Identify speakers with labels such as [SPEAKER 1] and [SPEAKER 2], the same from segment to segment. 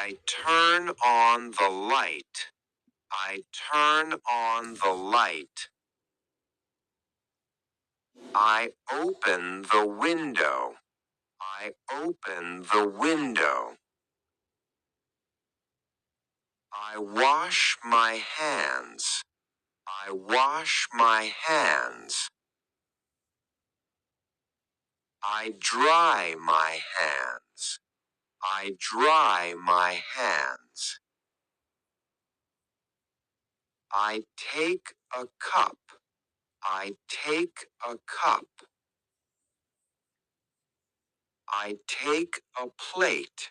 [SPEAKER 1] I turn on the light. I turn on the light. I open the window. I open the window. I wash my hands. I wash my hands. I dry my hands. I dry my hands. I take a cup. I take a cup. I take a plate.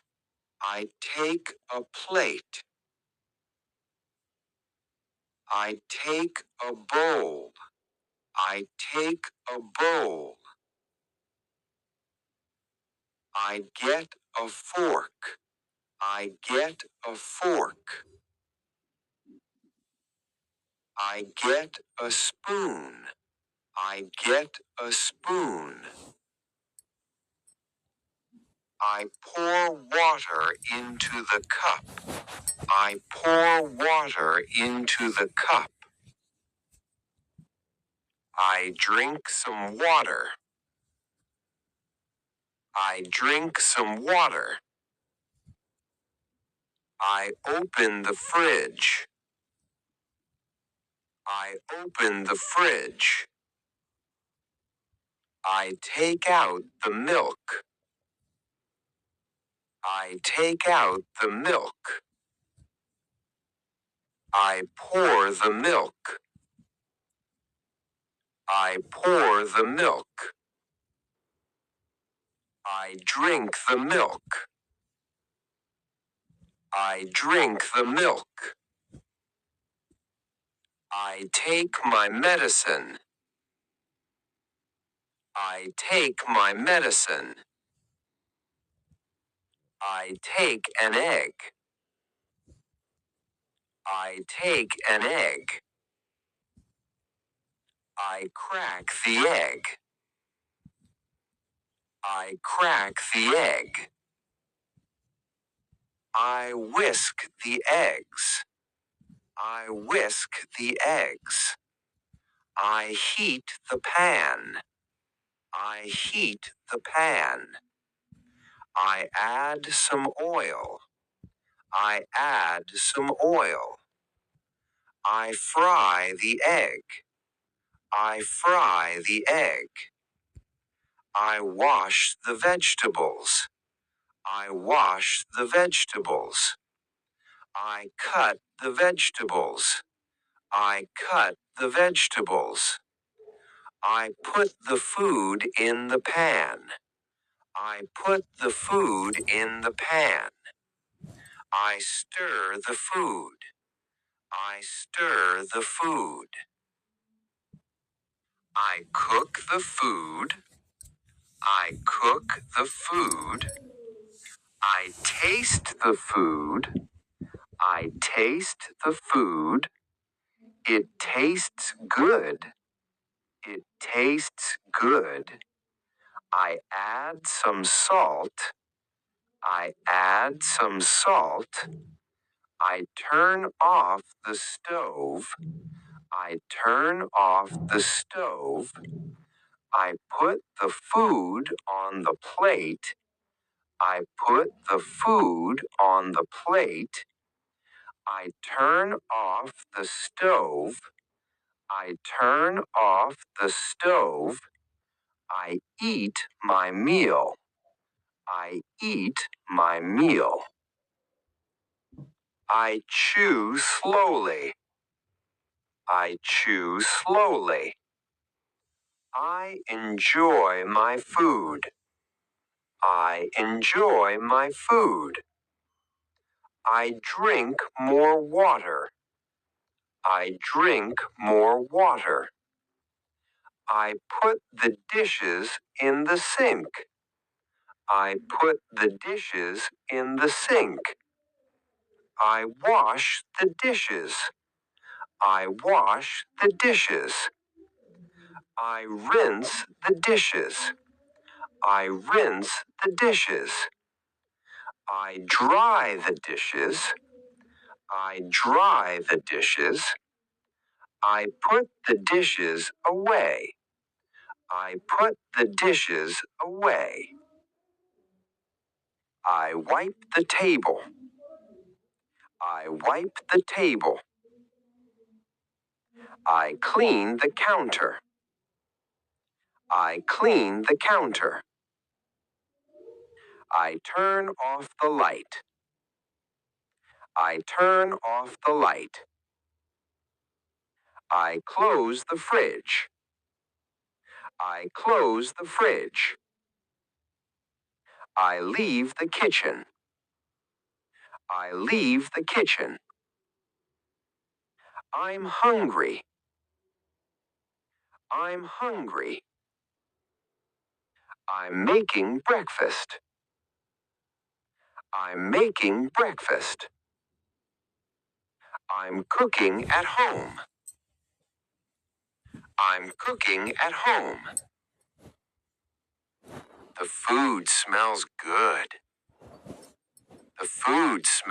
[SPEAKER 1] I take a plate. I take a bowl. I take a bowl. I get a fork. I get a fork. I get a spoon. I get a spoon. I pour water into the cup. I pour water into the cup. I drink some water. I drink some water. I open the fridge. I open the fridge. I take out the milk. I take out the milk. I pour the milk. I pour the milk. I drink the milk. I drink the milk. I take my medicine. I take my medicine. I take an egg. I take an egg. I crack the egg. I crack the egg. I whisk the eggs. I whisk the eggs. I heat the pan. I heat the pan. I add some oil. I add some oil. I fry the egg. I fry the egg. I wash the vegetables. I wash the vegetables. I cut the vegetables. I cut the vegetables. I put the food in the pan. I put the food in the pan. I stir the food. I stir the food. I cook the food. I cook the food. I taste the food. I taste the food. It tastes good. It tastes good. I add some salt. I add some salt. I turn off the stove. I turn off the stove. I put the food on the plate. I put the food on the plate. I turn off the stove. I turn off the stove. I eat my meal. I eat my meal. I chew slowly. I chew slowly. I enjoy my food. I enjoy my food. I drink more water. I drink more water. I put the dishes in the sink. I put the dishes in the sink. I wash the dishes. I wash the dishes. I rinse the dishes. I rinse the dishes. I dry the dishes. I dry the dishes. I put the dishes away. I put the dishes away. I wipe the table. I wipe the table. I clean the counter. I clean the counter. I turn off the light. I turn off the light. I close the fridge. I close the fridge. I leave the kitchen. I leave the kitchen. I'm hungry. I'm hungry. I'm making breakfast. I'm making breakfast. I'm cooking at home. I'm cooking at home. The food smells good. The food smells